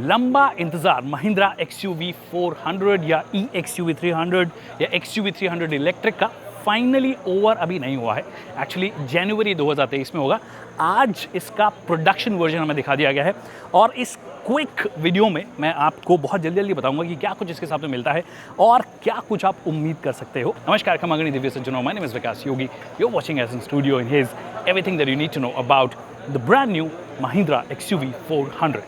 लंबा इंतज़ार महिंद्रा XUV 400 या eXUV 300 या XUV 300 इलेक्ट्रिक का फाइनली ओवर अभी नहीं हुआ है। एक्चुअली जनवरी 2023 में होगा। आज इसका प्रोडक्शन वर्जन हमें दिखा दिया गया है और इस क्विक वीडियो में मैं आपको बहुत जल्दी बताऊंगा कि क्या कुछ इसके साथ में मिलता है और क्या कुछ आप उम्मीद कर सकते हो। नमस्कार, खमागणी दिव्य सज्जनों, my name is Vikas Yogi. You are watching S in studio in his everything that you need to know about the brand new Mahindra XUV 400।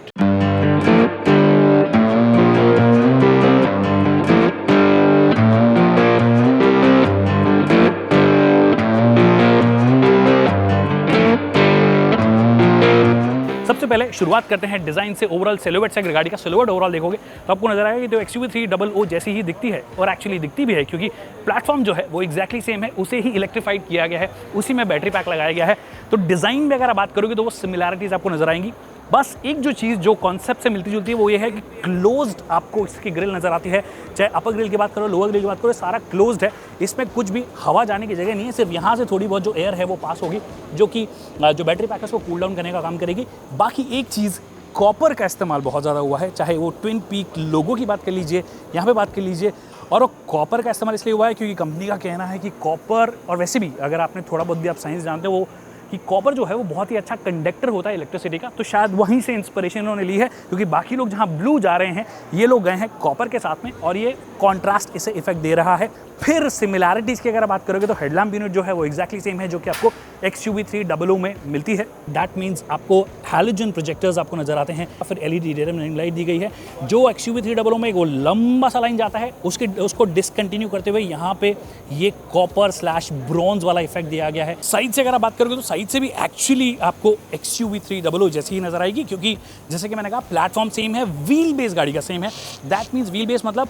सबसे पहले शुरुआत करते हैं डिज़ाइन से, ओवरऑल सिलुएट से। अगर गाड़ी का सिलुएट ओवरऑल देखोगे तो आपको नजर आएगा कि जो XUV 300 जैसी ही दिखती है और एक्चुअली दिखती भी है, क्योंकि प्लेटफॉर्म जो है वो एक्जैक्टली सेम है, उसे ही इलेक्ट्रीफाइड किया गया है, उसी में बैटरी पैक लगाया गया है। तो डिज़ाइन में अगर आप बात करोगे तो वो सिमिलैरिटीज़ आपको नजर आएंगी। बस एक जो चीज़ जो कॉन्सेप्ट से मिलती जुलती है वो ये है कि क्लोज्ड आपको इसकी ग्रिल नज़र आती है। चाहे अपर ग्रिल की बात करो, लोअर ग्रिल की बात करो, सारा क्लोज्ड है। इसमें कुछ भी हवा जाने की जगह नहीं है, सिर्फ यहाँ से थोड़ी बहुत जो एयर है वो पास होगी, जो कि जो बैटरी पैक है उसको कूल डाउन करने का काम करेगी। बाकी एक चीज़, कॉपर का इस्तेमाल बहुत ज़्यादा हुआ है, चाहे वो ट्विन पीक लोगो की बात कर लीजिए, यहाँ पे बात कर लीजिए। और वो कॉपर का इस्तेमाल इसलिए हुआ है क्योंकि कंपनी का कहना है कि कॉपर, और वैसे भी अगर आपने थोड़ा बहुत भी आप साइंस जानते हो, वो कि कॉपर जो है वो बहुत ही अच्छा कंडक्टर होता है इलेक्ट्रिसिटी का। तो शायद वहीं से इंस्पिरेशन उन्होंने ली है, क्योंकि बाकी लोग जहाँ ब्लू जा रहे हैं ये लोग गए हैं कॉपर के साथ में, और ये कॉन्ट्रास्ट इसे इफेक्ट दे रहा है। फिर सिमिलैरिटीज़ की अगर बात करोगे तो हेडलैम्प यूनिट जो है वो एक्जैक्टली सेम है जो कि आपको XUV 300 में मिलती है। दैट मीन्स आपको हैलोजन प्रोजेक्टर्स आपको नजर आते हैं, फिर LED डिम लाइट दी गई है। जो XUV 300 में एक वो लंबा सा लाइन जाता है उसको डिसकंटिन्यू करते हुए यहाँ पे ये कॉपर / ब्रॉन्ज वाला इफेक्ट दिया गया है। साइड से अगर आप बात करोगे तो साइड से भी एक्चुअली आपको XUV 300 जैसी ही नजर आएगी, क्योंकि जैसे कि मैंने कहा प्लेटफॉर्म सेम है, व्हील बेस गाड़ी का सेम है। दैट मीन्स व्हील बेस मतलब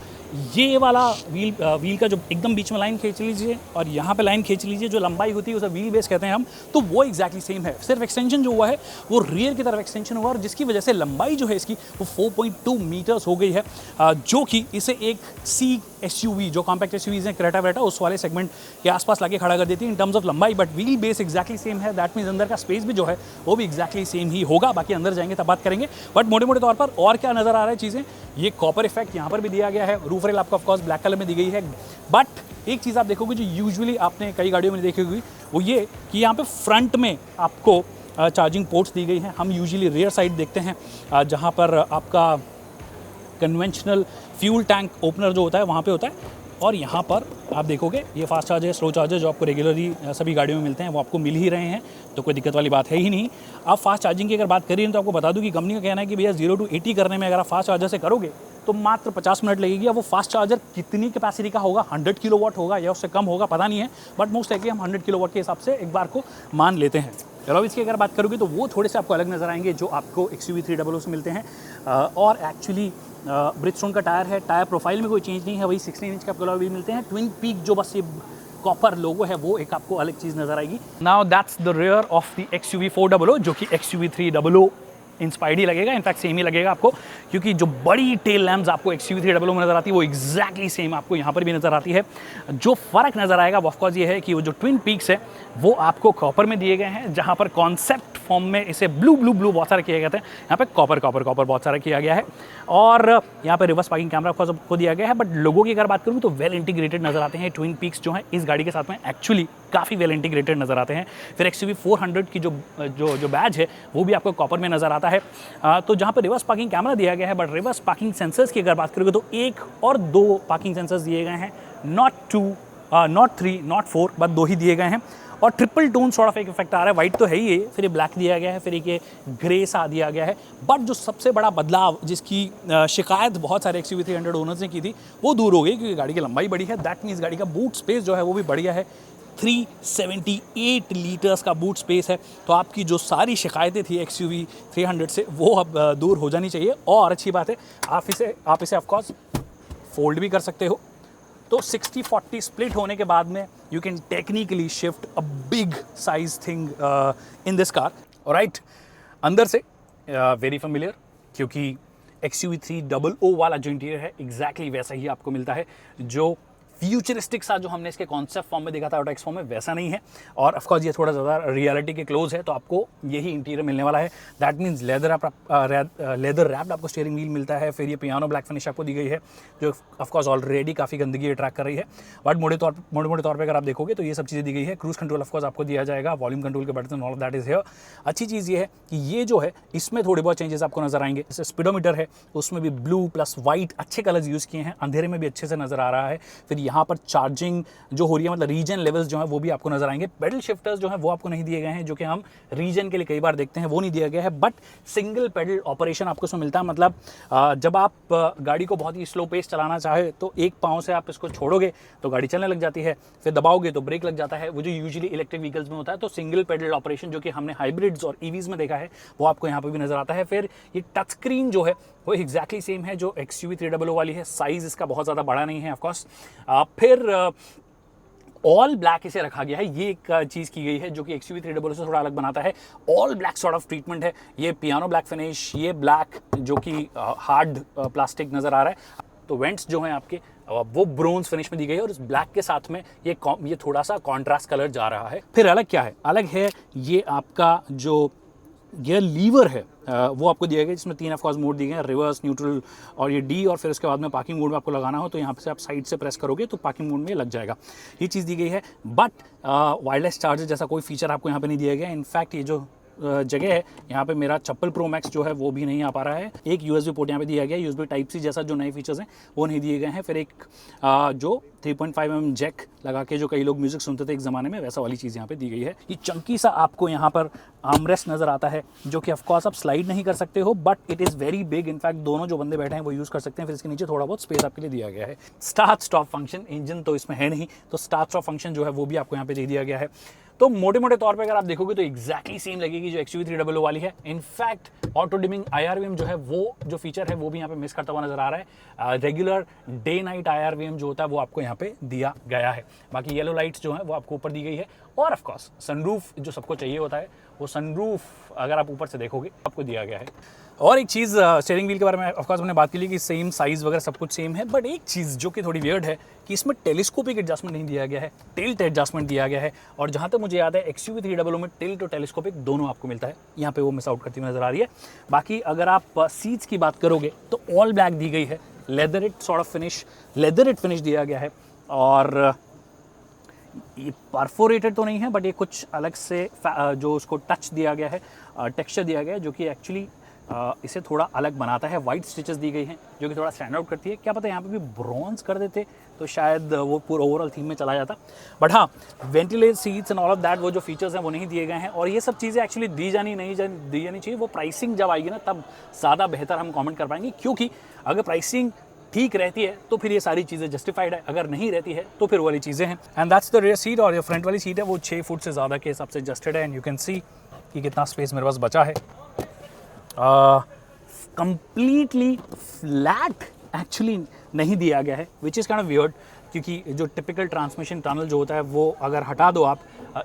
ये वाला व्हील का जो एकदम बीच में लाइन खींच लीजिए और यहाँ पे लाइन खींच लीजिए, जो लंबाई होती है उसे व्हील बेस कहते हैं हम, तो वो एक्जैक्टली सेम है। सिर्फ एक्सटेंशन जो हुआ है वो रियर की तरफ एक्सटेंशन हुआ, और जिसकी वजह से लंबाई जो है इसकी वो 4.2 मीटर्स हो गई है, जो कि इसे एक CSUV जो कॉम्पैक्ट SUVs हैं, क्रेटा वेटा, उस वाले सेगमेंट के आसपास लाके खड़ा कर देती है इन टर्म्स ऑफ लंबाई। But wheel base exactly same है। दैट मीन्स अंदर का स्पेस भी जो है वो भी एक्जैक्टली सेम ही होगा। बाकी अंदर जाएंगे तब बात करेंगे। बट मोटे मोटे तौर पर और क्या नजर आ रहा है चीज़ें, ये कॉपर इफेक्ट यहाँ पर भी दिया गया है। रूफ रेल आपको ऑफकोर्स ब्लैक कलर में दी गई है। बट एक चीज़ आप देखोगे जो यूजुअली आपने कई गाड़ियों में देखी होगी, वो ये कि यहाँ पे फ्रंट में आपको चार्जिंग पोर्ट्स दी गई हैं। हम यूजुअली रियर साइड देखते हैं जहाँ पर आपका कन्वेंशनल फ्यूल टैंक ओपनर जो होता है वहाँ पे होता है, और यहाँ पर आप देखोगे ये फास्ट चार्जर, स्लो चार्जर जो आपको रेगुलरली सभी गाड़ियों में मिलते हैं वो आपको मिल ही रहे हैं, तो कोई दिक्कत वाली बात है ही नहीं। आप फास्ट चार्जिंग की अगर बात करिए तो आपको बता दूं कि कंपनी का कहना है कि भैया 0 to 80 करने में अगर आप फास्ट चार्जर से करोगे तो मात्र 50 मिनट लगेगी। अब वो फास्ट चार्जर कितनी कैपेसिटी का होगा, 100 किलोवाट होगा या उससे कम होगा, पता नहीं है, बट मोस्ट लाइकली हम 100 किलोवाट के हिसाब से एक बार को मान लेते हैं। एलॉयज़ की अगर बात करोगे तो वो थोड़े से आपको अलग नज़र आएंगे जो आपको XUV 300 से मिलते हैं। और एक्चुअली ब्रिजस्टोन का टायर है, टायर प्रोफाइल में कोई चेंज नहीं है, वही 16 इंच का आपको अलॉय मिलते हैं। ट्विन पीक जो बस ये कॉपर लोगो है वो एक आपको अलग चीज़ नजर आएगी। Now that's the rear of the XUV 400 जो कि XUV 300 इंस्पायर्ड ही लगेगा, इनफैक्ट सेम ही लगेगा आपको, क्योंकि जो बड़ी टेल लैम्प्स आपको XUV 300 में नजर आती है वो एक्जैक्टली सेम आपको यहाँ पर भी नजर आती है। जो फ़र्क नजर आएगा वो ऑफकोर्स ये है कि वो जो ट्विन पीक्स है वो आपको कॉपर में दिए गए हैं, जहाँ पर कॉन्सेप्ट फॉर्म में इसे ब्लू बहुत सारे किए गए थे, यहाँ पे कॉपर बहुत सारा किया गया है। और यहाँ पे रिवर्स पार्किंग कैमरा आपको दिया गया है। बट लोगों की अगर बात करूँ तो वेल इंटीग्रेटेड नजर आते हैं। ट्विन पीक्स जो है इस गाड़ी के साथ में एक्चुअली काफ़ी वेल इंटीग्रेटेड नजर आते हैं। फिर XUV 400 की जो बैज है वो भी आपको कॉपर में नजर आता है। तो जहाँ पर रिवर्स पार्किंग कैमरा दिया गया है, बट रिवर्स पार्किंग सेंसर्स की अगर बात करोगे तो 1 और 2 पार्किंग सेंसर्स दिए गए हैं, नॉट 2, नॉट 3, नॉट 4, बट 2 ही दिए गए हैं। और ट्रिपल टोन सॉर्ट ऑफ एक इफेक्ट आ रहा है, वाइट तो है ही है, फिर ये ब्लैक दिया गया है, फिर एक ये ग्रे सा दिया गया है। बट जो सबसे बड़ा बदलाव जिसकी शिकायत बहुत सारे XUV 300 ओनर्स ने की थी वो दूर हो गई, क्योंकि गाड़ी की लंबाई बड़ी है। दैट मीन्स गाड़ी का बूट स्पेस जो है वो भी बढ़िया है। 378 लीटर्स का बूट स्पेस है। तो आपकी जो सारी शिकायतें थी XUV 300 से वो अब दूर हो जानी चाहिए। और अच्छी बात है आप इसे ऑफकोर्स फोल्ड भी कर सकते हो। तो 60-40 स्प्लिट होने के बाद में you can technically shift a big size thing in this car. Alright, अंदर से वेरी फेमिलियर, क्योंकि XUV 300 वाला जो इंटीरियर है एग्जैक्टली वैसा ही आपको मिलता है जो फ्यूचरिस्टिक सा जो हमने इसके कॉन्सेप्ट फॉर्म में देखा था ऑटो एक्स फॉर्म में, वैसा नहीं है। और ऑफकोर्स ये थोड़ा ज़्यादा रियलिटी के क्लोज है, तो आपको यही इंटीरियर मिलने वाला है। दैट मीन्स लेदर रैप्ड आपको स्टीयरिंग व्हील मिलता है। फिर ये पियानो ब्लैक फिनिश आपको दी गई है, जो ऑफकोर्स ऑलरेडी काफ़ी गंदगी अट्रैक्ट कर रही है, बट मोटे तौर पर अगर आप देखोगे तो ये सब चीज़ें दी गई है। क्रूज कंट्रोल ऑफकोर्स आपको दिया जाएगा, वॉल्यूम कंट्रोल के button, all of that is here. अच्छी चीज़ ये है कि ये जो है इसमें थोड़े बहुत चेंजेस आपको नजर आएंगे। जैसे स्पीडोमीटर है उसमें भी ब्लू प्लस वाइट अच्छे कलर्स यूज़ किए हैं, अंधेरे में भी अच्छे से नजर आ रहा है। फिर यहाँ पर चार्जिंग जो हो रही है, मतलब रीजन लेवल्स जो है वो भी आपको नजर आएंगे। पेडल शिफ्टर्स जो है वो आपको नहीं दिए गए हैं, जो कि हम रीजन के लिए कई बार देखते हैं, वो नहीं दिया गया है। बट सिंगल पेडल ऑपरेशन आपको इसमें मिलता है, मतलब जब आप गाड़ी को बहुत ही स्लो पेस चलाना चाहे तो एक पाँव से आप इसको छोड़ोगे तो गाड़ी चलने लग जाती है, फिर दबाओगे तो ब्रेक लग जाता है, वो जो यूजुअली इलेक्ट्रिक व्हीकल्स में होता है। तो सिंगल पेडल ऑपरेशन जो कि हमने हाइब्रिड्स और ईवीज में देखा है वो आपको यहाँ पे भी नजर आता है। फिर ये टच स्क्रीन जो है वो एग्जैक्टली सेम है जो XUV 300 वाली है, साइज इसका बहुत ज़्यादा बड़ा नहीं है ऑफकोर्स। फिर ऑल ब्लैक इसे रखा गया है, ये एक चीज़ की गई है जो कि XUV 300 से थोड़ा अलग बनाता है। All black sort of treatment है, ये पियानो ब्लैक फिनिश, ये ब्लैक जो कि हार्ड प्लास्टिक नज़र आ रहा है। तो वेंट्स जो हैं आपके वो ब्रोंज फिनिश में दी गई है, और इस ब्लैक के साथ में ये थोड़ा सा कॉन्ट्रास्ट कलर जा रहा है। फिर अलग क्या है, अलग है ये आपका जो गियर लीवर है वो आपको दिया गया, जिसमें 3 ऑफ कोर्स मोड दिए गए हैं, रिवर्स, न्यूट्रल और ये डी। और फिर उसके बाद में पार्किंग मोड में आपको लगाना हो तो यहाँ से आप साइड से प्रेस करोगे तो पार्किंग मोड में लग जाएगा, ये चीज़ दी गई है। बट वायरलेस चार्जर जैसा कोई फीचर आपको यहाँ पे नहीं दिया गया। इनफैक्ट ये जो जगह है यहाँ पे मेरा चप्पल प्रो मैक्स जो है वो भी नहीं आ पा रहा है। एक USB पोर्ट यहाँ पे दिया गया, USB टाइप सी जैसा जो नए फीचर्स हैं वो नहीं दिए गए हैं। फिर एक जो 3.5mm जैक लगा के जो कई लोग म्यूजिक सुनते थे एक ज़माने में, वैसा वाली चीज़ यहाँ पे दी गई है। ये चंकी सा आपको यहाँ पर आर्मरेस्ट नज़र आता है, जो कि ऑफकोर्स आप स्लाइड नहीं कर सकते हो, but it is very big. In fact दोनों जो बंदे बैठे हैं वो यूज़ कर सकते हैं। फिर इसके नीचे थोड़ा बहुत स्पेस आपके लिए दिया गया है। स्टार्ट स्टॉप फंक्शन, इंजन तो इसमें है नहीं, तो स्टार्ट स्टॉप फंक्शन जो है वो भी आपको यहाँ पे दे दिया गया है। तो मोटे मोटे तौर पे अगर आप देखोगे तो एग्जैक्टली सेम लगेगी जो XUV 300 वाली है। इनफैक्ट ऑटो डिमिंग IRVM जो है वो जो फीचर है वो भी यहाँ पे मिस करता हुआ नजर आ रहा है। रेगुलर डे नाइट IRVM जो होता है वो आपको यहाँ पे दिया गया है। बाकी येलो लाइट्स जो है वो आपको ऊपर दी गई है, और ऑफ कोर्स सनरूफ जो सबको चाहिए होता है वो सनरूफ अगर आप ऊपर से देखोगे आपको दिया गया है। और एक चीज़ स्टीयरिंग व्हील के बारे में ऑफकोर्स हमने बात की ली कि सेम साइज़ वगैरह सब कुछ सेम है, बट एक चीज़ जो कि थोड़ी वियर्ड है कि इसमें टेलीस्कोपिक एडजस्टमेंट नहीं दिया गया है, टिल्ट एडजस्टमेंट दिया गया है। और जहाँ तक मुझे याद है XUV 300 में टिल्ट और टेलीस्कोपिक दोनों आपको मिलता है, यहाँ पे वो मिस आउट करती हुई नजर आ रही है। बाकी अगर आप सीट्स की बात करोगे तो ऑल ब्लैक दी गई है, लेदरिट सॉर्ट ऑफ फिनिश, लेदरिट फिनिश दिया गया है। और ये परफोरेटेड तो नहीं है, बट ये कुछ अलग से जो उसको टच दिया गया है, टेक्सचर दिया गया है, जो कि एक्चुअली इसे थोड़ा अलग बनाता है। वाइट स्टिचेस दी गई हैं जो कि थोड़ा स्टैंड आउट करती है। क्या पता यहाँ पे भी ब्रॉन्ज कर देते तो शायद वो पूरा ओवरऑल थीम में चला जाता। बट हाँ, ventilated seats and all of that वो जो फीचर्स हैं वो नहीं दिए गए हैं, और ये सब चीज़ें एक्चुअली दी जानी चाहिए। वो प्राइसिंग जब आएगी ना तब ज़्यादा बेहतर हम कमेंट कर पाएंगे, क्योंकि अगर प्राइसिंग ठीक रहती है तो फिर ये सारी चीज़ें जस्टिफाइड है, अगर नहीं रहती है तो फिर वाली चीज़ें हैं। And that's the rear seat. और ये फ्रंट वाली सीट है वो 6 फुट से ज़्यादा के हिसाब से एडजस्टेड है, एंड यू कैन सी कि कितना स्पेस मेरे पास बचा है। कंप्लीटली फ्लैट एक्चुअली नहीं दिया गया है, which is kind of weird, क्योंकि जो टिपिकल ट्रांसमिशन टनल जो होता है वो अगर हटा दो आप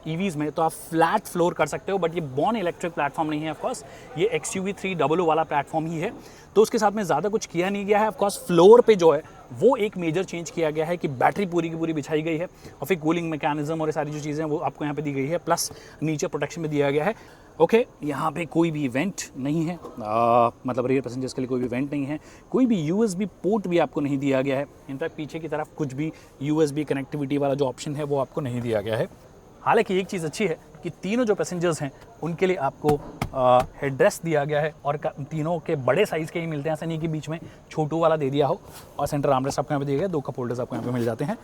EVs में तो आप फ्लैट फ्लोर कर सकते हो, बट ये बॉर्न इलेक्ट्रिक प्लेटफॉर्म नहीं है। ऑफकोर्स ये XUV 300 वाला प्लेटफॉर्म ही है, तो उसके साथ में ज़्यादा कुछ किया नहीं गया है। ऑफकोर्स फ्लोर पे जो है वो एक मेजर चेंज किया गया है कि बैटरी पूरी की पूरी बिछाई गई है, और फिर कूलिंग मैकेनिज्म और ये सारी जो चीज़ें वो आपको यहाँ पे दी गई है, प्लस नीचे प्रोटेक्शन में दिया गया है। ओके, यहाँ पे कोई भी वेंट नहीं है, मतलब रियर पैसेंजर्स के लिए कोई भी वेंट नहीं है, कोई भी USB पोर्ट भी आपको नहीं दिया गया है। इनफैक्ट पीछे की तरफ कुछ भी USB कनेक्टिविटी वाला जो ऑप्शन है वो आपको नहीं दिया गया है। हालांकि एक चीज़ अच्छी है कि तीनों जो पैसेंजर्स हैं उनके लिए आपको हेडरेस्ट दिया गया है, और तीनों के बड़े साइज़ के ही मिलते हैं, ऐसा नहीं कि बीच में छोटू वाला दे दिया हो। और सेंटर आर्मरेस्ट आपको यहाँ पे दिया गया, 2 कप होल्डर्स आपको यहाँ पे मिल जाते हैं।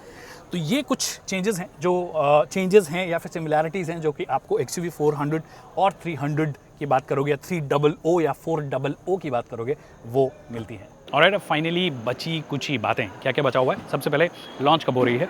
तो ये कुछ चेंजेस हैं जो चेंजेस हैं या फिर सिमिलैरिटीज़ हैं जो कि आपको XUV 400 और 300 की बात करोगे, या 300 या 400 की बात करोगे वो मिलती हैं। और फाइनली बची कुछ ही बातें, क्या क्या बचा हुआ है। सबसे पहले लॉन्च कब हो रही है,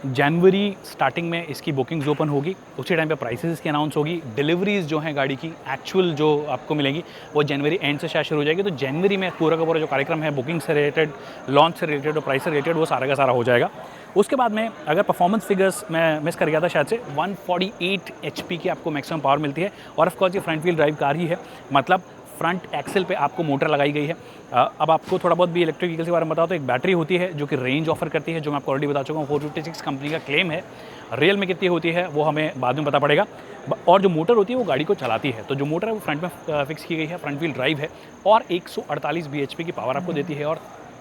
जनवरी स्टार्टिंग में इसकी बुकिंग्स ओपन होगी, उसी टाइम पे प्राइसेस इसकी अनाउंस होगी। डिलीवरीज जो हैं गाड़ी की एक्चुअल जो आपको मिलेंगी वो जनवरी एंड से शायद शुरू हो जाएगी। तो जनवरी में पूरा का पूरा जो कार्यक्रम है बुकिंग से रिलेटेड, लॉन्च से रिलेटेड और प्राइस से रिलेटेड वो सारा का सारा हो जाएगा। उसके बाद में अगर परफॉर्मेंस फिगर्स मैं मिस कर गया था शायद से, 148 HP की आपको मैक्सिमम पावर मिलती है, और ऑफ कोर्स ये फ्रंट व्हील ड्राइव कार ही है, मतलब फ्रंट एक्सेल पे आपको मोटर लगाई गई है। अब आपको थोड़ा बहुत भी इलेक्ट्रिक व्हीकल के बारे में बताओ तो एक बैटरी होती है जो कि रेंज ऑफर करती है, जो मैं आपको ऑलरेडी बता चुका हूँ। 456 कंपनी का क्लेम है। रियल में कितनी होती है वो हमें बाद में पता पड़ेगा। और जो मोटर होती है वो गाड़ी को चलाती है। तो जो मोटर है वो फ्रंट में फिक्स की गई है, फ्रंट व्हील ड्राइव है और 148 bhp की पावर आपको देती है और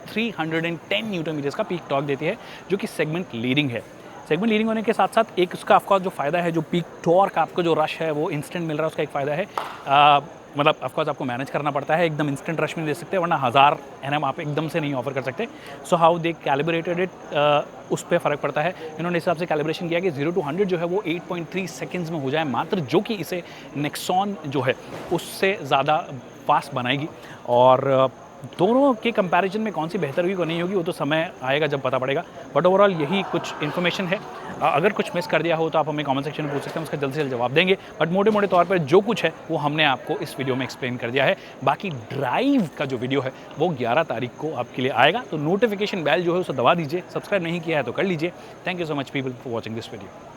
310 न्यूटन मीटर्स का पीक टॉर्क देती है, जो कि सेगमेंट लीडिंग है। सेगमेंट लीडिंग होने के साथ साथ एक उसका ऑफकोर्स जो फ़ायदा है, जो पीक टॉर्क आपको जो रश है वो इंस्टेंट मिल रहा है, उसका एक फ़ायदा है। मतलब ऑफकोर्स आपको मैनेज करना पड़ता है, एकदम इंस्टेंट रश में दे सकते हैं, वरना 1000 Nm आप एकदम से नहीं ऑफर कर सकते। So how they calibrated it, उस पर फ़र्क पड़ता है। इन्होंने इस हिसाब से कैलिब्रेशन किया कि 0 to 100 जो है वो 8.3 सेकेंड्स में हो जाए मात्र, जो कि इसे नेक्सॉन जो है उससे ज़्यादा फास्ट बनाएगी। और दोनों के कंपैरिजन में कौन सी बेहतर होगी, कौन नहीं होगी, वो तो समय आएगा जब पता पड़ेगा। बट ओवरऑल यही कुछ इन्फॉर्मेशन है। अगर कुछ मिस कर दिया हो तो आप हमें कमेंट सेक्शन में पूछ सकते हैं, उसका जल्द से जल्द जवाब देंगे। बट मोटे मोटे तौर पर जो कुछ है वो हमने आपको इस वीडियो में एक्सप्लेन कर दिया है। बाकी ड्राइव का जो वीडियो है वो 11 तारीख को आपके लिए आएगा। तो नोटिफिकेशन बेल जो है उसे दबा दीजिए। सब्सक्राइब नहीं किया है तो कर लीजिए। Thank you so much people for watching this video.